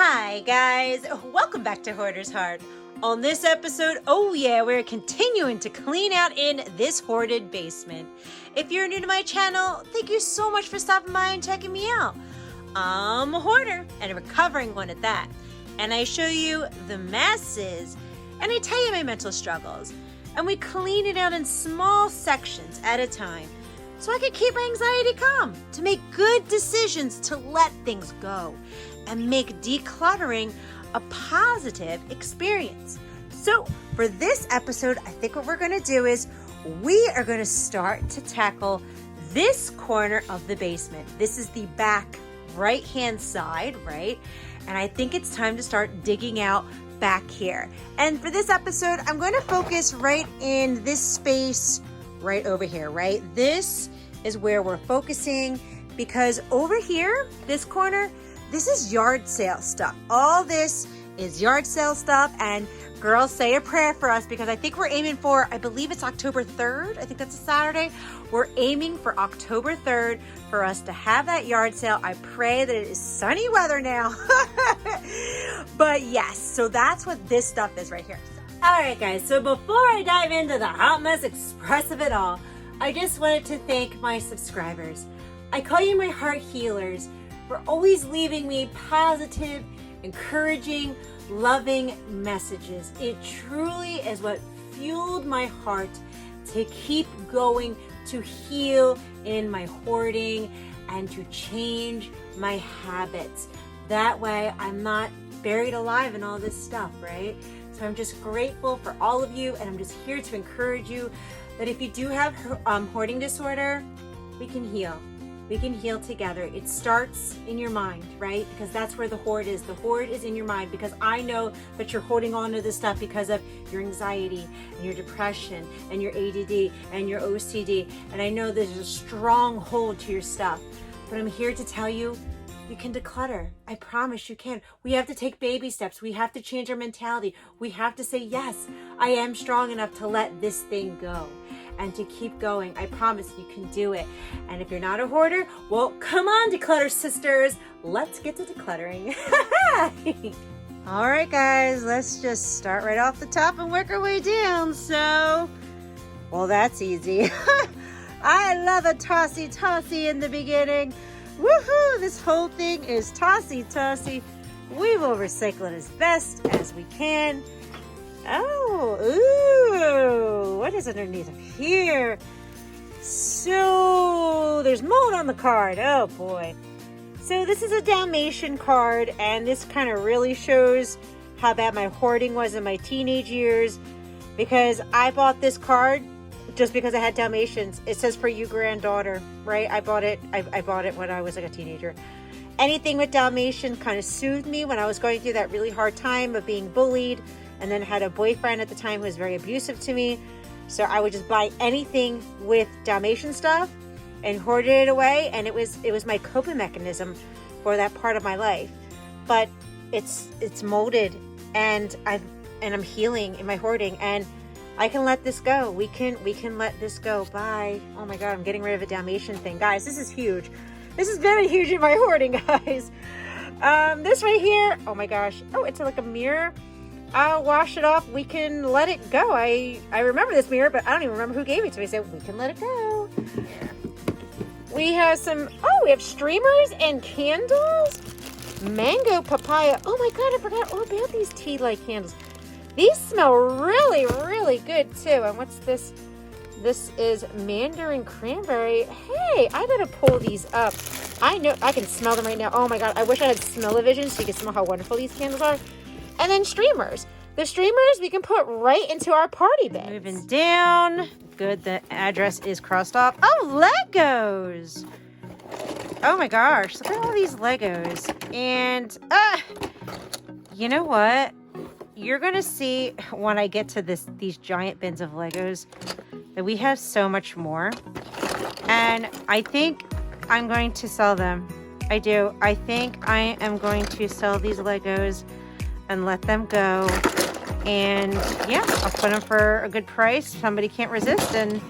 Hi guys, welcome back to Hoarder's Heart. On this episode, we're continuing to clean out in this hoarded basement. If you're new to my channel, thank you so much for stopping by and checking me out. I'm a hoarder and a recovering one at that. And I show you the masses and I tell you my mental struggles. And we clean it out in small sections at a time so I can keep my anxiety calm, to make good decisions, to let things go and make decluttering a positive experience. So for this episode, I think what we're going to do is we are going to start to tackle this corner of the basement. This is the back right-hand side, right? And I think it's time to start digging out back here. And for this episode, I'm going to focus right in this space right over here, right? This is where we're focusing because over here, this corner, this is yard sale stuff. All this is yard sale stuff, and girls, say a prayer for us because I think we're aiming for, I believe it's October 3rd. I think that's a Saturday. We're aiming for October 3rd for us to have that yard sale. I pray that it is sunny weather now. But yes, so that's what this stuff is right here. All right, guys, so before I dive into the hot mess express of it all, I just wanted to thank my subscribers. I call you my heart healers for always leaving me positive, encouraging, loving messages. It truly is what fueled my heart to keep going, to heal in my hoarding and to change my habits. That way I'm not buried alive in all this stuff, right? So I'm just grateful for all of you, and I'm just here to encourage you that if you do have hoarding disorder, we can heal. We can heal together. It starts in your mind, right? Because that's where the hoard is. The hoard is in your mind, because I know that you're holding on to this stuff because of your anxiety and your depression and your ADD and your OCD. And I know there's a strong hold to your stuff. But I'm here to tell you, you can declutter. I promise you can. We have to take baby steps. We have to change our mentality. We have to say, yes, I am strong enough to let this thing go and to keep going. I promise you can do it. And if you're not a hoarder, well, come on, Declutter sisters. Let's get to decluttering. All right, guys, let's just start right off the top and work our way down. So, well, that's easy. I love a tossy in the beginning. Woohoo! This whole thing is tossy. We will recycle it as best as we can. Oh, ooh, what is underneath of here? So there's mold on the card. Oh boy. So this is a Dalmatian card, and this kind of really shows how bad my hoarding was in my teenage years, because I bought this card just because I had Dalmatians. It says for you granddaughter, right? I bought it when I was like a teenager. Anything with Dalmatian kind of soothed me when I was going through that really hard time of being bullied, and then had a boyfriend at the time who was very abusive to me. So I would just buy anything with Dalmatian stuff and hoard it away, and it was my coping mechanism for that part of my life. But it's molded, and I'm healing in my hoarding, and I can let this go. We can let this go. Bye. Oh my God, I'm getting rid of a Dalmatian thing. Guys, this is huge. This is very huge in my hoarding, guys. This right here, oh my gosh. Oh, it's like a mirror. I'll wash it off. We can let it go. I remember this mirror, but I don't even remember who gave it to me. So we can let it go. We have we have streamers and candles. Mango papaya. Oh my God, I forgot all about these tea light candles. These smell really, really good too. And what's this? This is mandarin cranberry. Hey, I gotta pull these up. I know I can smell them right now. Oh my God, I wish I had smell-o-vision so you could smell how wonderful these candles are. And then streamers. The streamers we can put right into our party bins. Moving down. Good, the address is crossed off. Oh, Legos. Oh my gosh, look at all these Legos. And you know what? You're gonna see when I get to these giant bins of Legos that we have so much more. And I think I'm going to sell them. I do. I think I am going to sell these Legos and let them go. And yeah, I'll put them for a good price. Somebody can't resist, and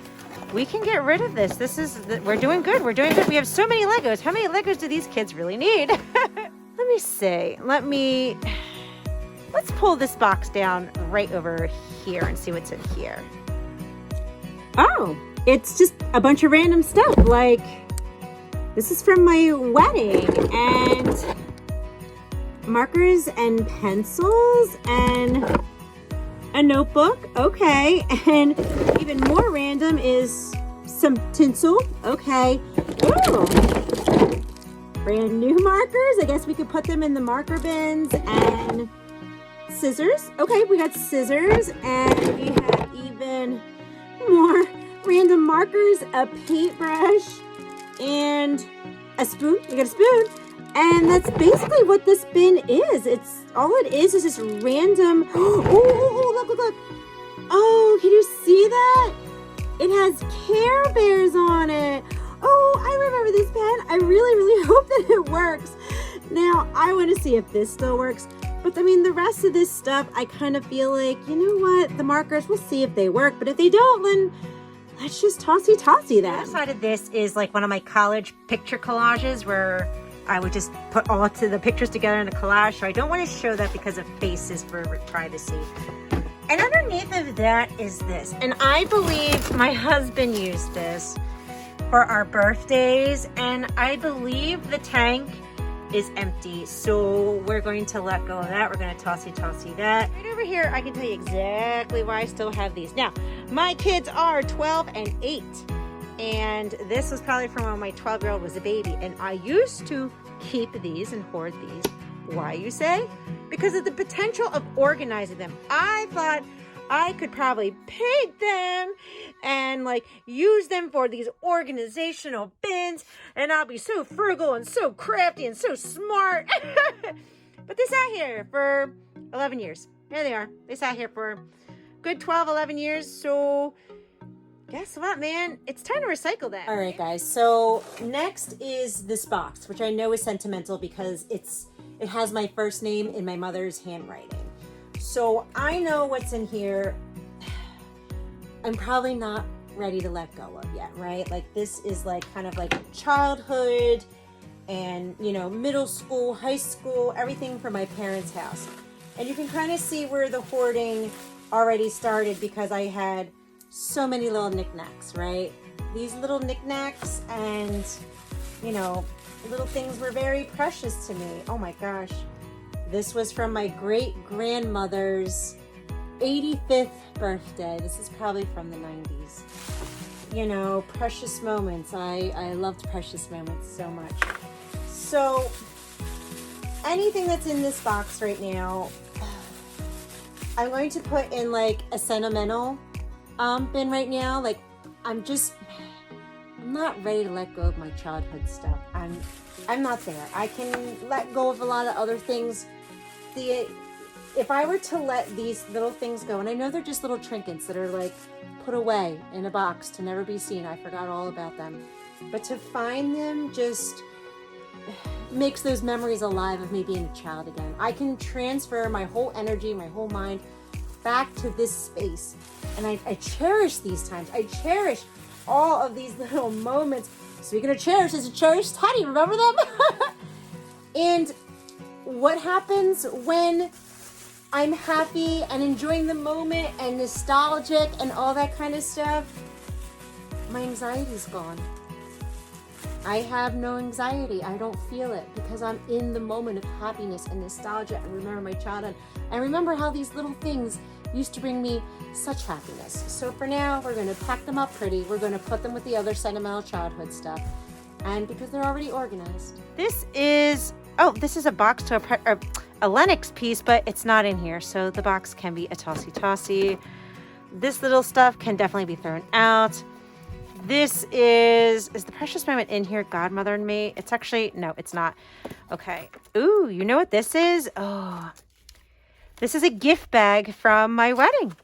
we can get rid of this. We're doing good. We're doing good. We have so many Legos. How many Legos do these kids really need? Let me see. Let's pull this box down right over here and see what's in here. Oh, it's just a bunch of random stuff. Like, this is from my wedding, and markers and pencils and a notebook. Okay, and even more random is some tinsel. Okay. Ooh. Brand new markers. I guess we could put them in the marker bins. And scissors. Okay, we got scissors, and we have even more random markers, a paintbrush, and a spoon. We got a spoon. And that's basically what this bin is. It's all it is this random. Oh, look. Oh, can you see that? It has Care Bears on it. Oh, I remember this pen. I really hope that it works. Now, I want to see if this still works. But I mean, the rest of this stuff, I kind of feel like, you know what? The markers, we'll see if they work. But if they don't, then let's just tossy them. The other side of this is like one of my college picture collages where I would just put all of the pictures together in a collage. So I don't want to show that because of faces for privacy. And underneath of that is this. And I believe my husband used this for our birthdays. And I believe the tank is empty. So we're going to let go of that. We're going to tossy that. Right over here, I can tell you exactly why I still have these. Now, my kids are 12 and 8. And this was probably from when my 12-year-old was a baby. And I used to keep these and hoard these. Why, you say? Because of the potential of organizing them. I thought I could probably paint them and like use them for these organizational bins, and I'll be so frugal and so crafty and so smart. But they sat here for 11 years. There they are. They sat here for good 12, 11 years. So guess what, man? It's time to recycle that. All right, guys. So next is this box, which I know is sentimental because it has my first name in my mother's handwriting. So I know what's in here. I'm probably not ready to let go of yet, right? Like this is like kind of like childhood and, you know, middle school, high school, everything from my parents' house. And you can kind of see where the hoarding already started because I had so many little knickknacks, right? These little knickknacks and, you know, little things were very precious to me. Oh my gosh. This was from my great-grandmother's 85th birthday. This is probably from the 90s. You know, precious moments. I loved precious moments so much. So anything that's in this box right now, I'm going to put in like a sentimental bin right now. Like I'm not ready to let go of my childhood stuff. I'm not there. I can let go of a lot of other things. If I were to let these little things go, and I know they're just little trinkets that are like put away in a box to never be seen. I forgot all about them. But to find them just makes those memories alive of me being a child again. I can transfer my whole energy, my whole mind back to this space. And I cherish these times. I cherish all of these little moments. Speaking of cherish, is a cherished Teddy. Remember them? And what happens when I'm happy and enjoying the moment and nostalgic and all that kind of stuff? My anxiety's gone. I have no anxiety. I don't feel it because I'm in the moment of happiness and nostalgia and remember my childhood. And remember how these little things used to bring me such happiness. So for now, we're going to pack them up pretty. We're going to put them with the other sentimental childhood stuff. And because they're already organized. This is a box to a Lennox piece, but it's not in here. So the box can be a tossy. This little stuff can definitely be thrown out. This is the precious moment in here, Godmother and Me? It's actually, no, it's not. Okay. Ooh, you know what this is? Oh, this is a gift bag from my wedding.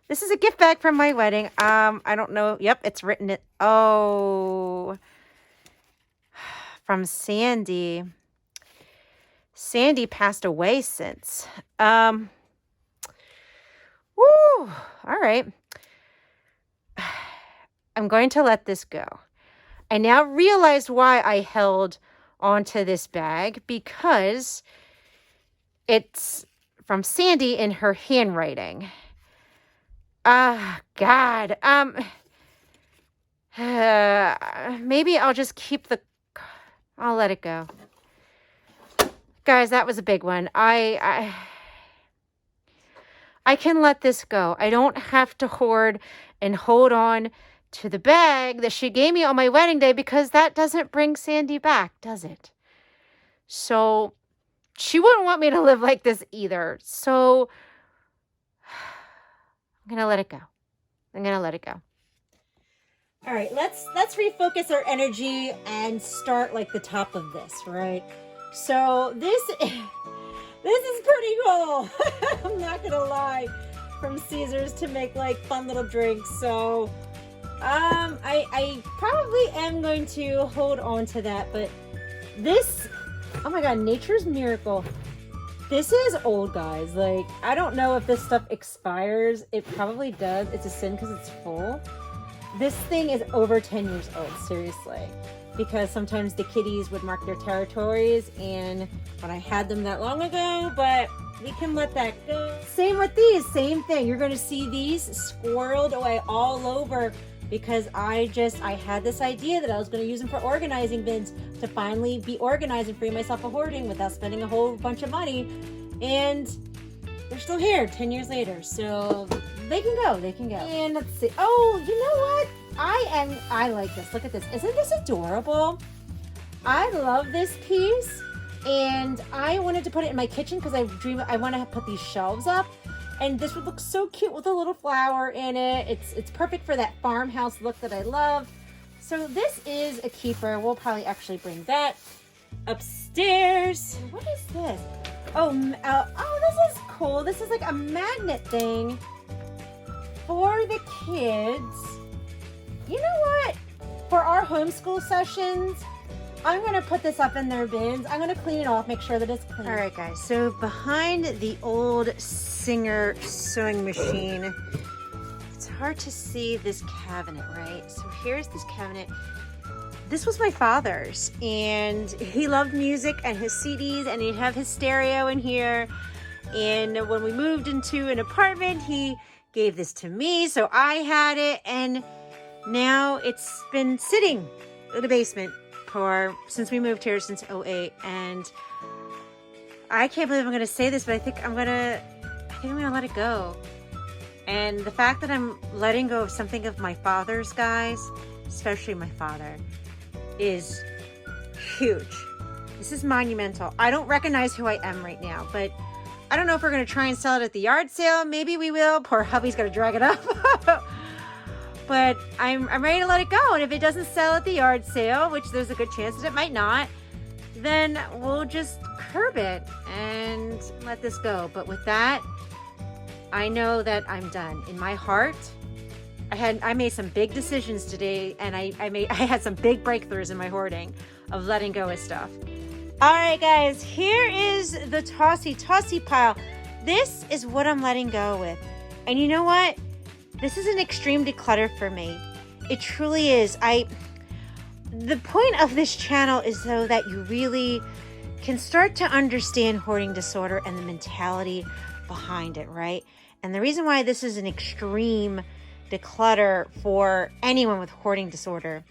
This is a gift bag from my wedding. I don't know. Yep, it's written it. Oh, from Sandy. Sandy passed away since. Woo, all right. I'm going to let this go. I now realized why I held onto this bag because It's from Sandy in her handwriting. Ah, God. Maybe I'll just keep I'll let it go. Guys, that was a big one. I can let this go. I don't have to hoard and hold on to the bag that she gave me on my wedding day, because that doesn't bring Sandy back, does it? So she wouldn't want me to live like this either. So I'm going to let it go. All right, let's refocus our energy and start like the top of this, right? So this is pretty cool. I'm not going to lie. From Caesars to make like fun little drinks. So I probably am going to hold on to that, but this, oh my God, Nature's Miracle. This is old, guys. Like, I don't know if this stuff expires. It probably does. It's a sin because it's full. This thing is over 10 years old, seriously. Because sometimes the kitties would mark their territories, and when I had them that long ago, but we can let that go. Same with these, same thing. You're going to see these squirreled away all over, because I had this idea that I was going to use them for organizing bins to finally be organized and free myself of hoarding without spending a whole bunch of money. And they're still here 10 years later. So they can go. And let's see. Oh, you know what? I like this. Look at this. Isn't this adorable? I love this piece. And I wanted to put it in my kitchen because I want to put these shelves up. And this would look so cute with a little flower in it. It's perfect for that farmhouse look that I love. So this is a keeper. We'll probably actually bring that upstairs. What is this? Oh, this is cool. This is like a magnet thing for the kids. You know what? For our homeschool sessions, I'm going to put this up in their bins. I'm going to clean it off, make sure that it's clean. All right, guys. So behind the old Singer sewing machine, it's hard to see this cabinet, right? So here's this cabinet. This was my father's, and he loved music and his CDs, and he'd have his stereo in here. And when we moved into an apartment, he gave this to me, so I had it, and now it's been sitting in the basement since we moved here, since 2008. And I can't believe I'm going to say this, but I think I'm going to let it go. And the fact that I'm letting go of something of my father's, guys, especially my father, is huge. This is monumental. I don't recognize who I am right now, but I don't know if we're going to try and sell it at the yard sale. Maybe we will. Poor hubby's going to drag it up. But I'm ready to let it go. And if it doesn't sell at the yard sale, which there's a good chance that it might not, then we'll just curb it and let this go. But with that, I know that I'm done. In my heart, I made some big decisions today, and I had some big breakthroughs in my hoarding of letting go of stuff. All right, guys, here is the tossy pile. This is what I'm letting go with. And you know what? This is an extreme declutter for me. It truly is. The point of this channel is so that you really can start to understand hoarding disorder and the mentality behind it, right? And the reason why this is an extreme declutter for anyone with hoarding disorder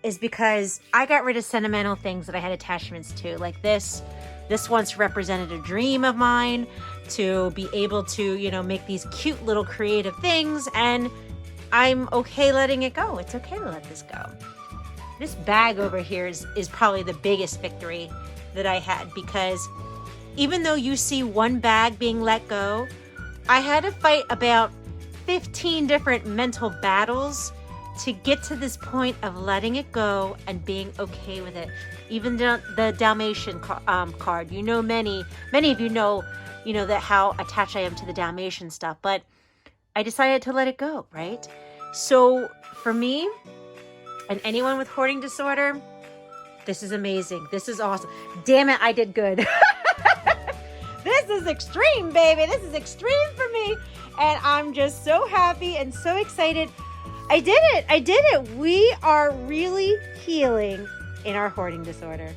is because I got rid of sentimental things that I had attachments to, like this. This once represented a dream of mine to be able to, make these cute little creative things, and I'm okay letting it go. It's okay to let this go. This bag over here is probably the biggest victory that I had, because even though you see one bag being let go, I had to fight about 15 different mental battles to get to this point of letting it go and being okay with it. Even the Dalmatian card, many of you know that how attached I am to the Dalmatian stuff, but I decided to let it go, right? So for me and anyone with hoarding disorder, this is amazing. This is awesome. Damn it, I did good. This is extreme, baby. This is extreme for me. And I'm just so happy and so excited. I did it. We are really healing in our hoarding disorder.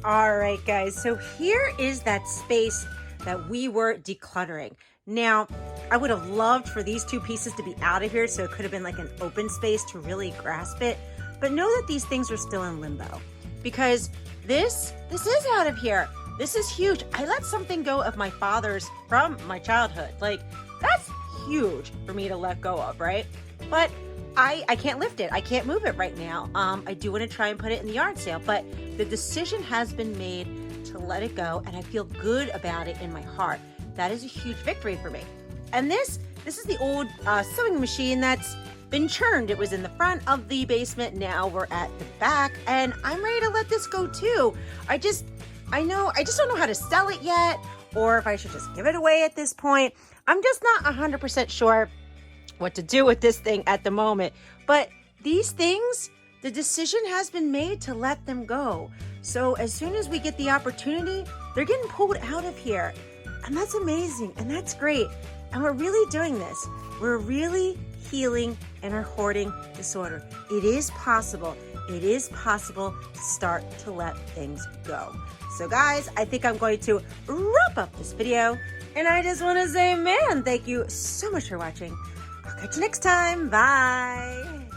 All right, guys. So here is that space that we were decluttering. Now, I would have loved for these two pieces to be out of here so it could have been like an open space to really grasp it. But know that these things are still in limbo because this is out of here. This is huge. I let something go of my father's from my childhood. Like, that's huge for me to let go of, right? But I can't lift it. I can't move it right now. I do want to try and put it in the yard sale, but the decision has been made to let it go, and I feel good about it in my heart. That is a huge victory for me. And this is the old sewing machine that's been churned. It was in the front of the basement. Now we're at the back, and I'm ready to let this go too. I just don't know how to sell it yet, or if I should just give it away at this point. I'm just not 100% sure what to do with this thing at the moment. But these things, the decision has been made to let them go. So as soon as we get the opportunity, they're getting pulled out of here. And that's amazing, and that's great. And we're really doing this. We're really healing in our hoarding disorder. It is possible. It is possible to start to let things go. So guys, I think I'm going to wrap up this video. And I just want to say, man, thank you so much for watching. I'll catch you next time. Bye.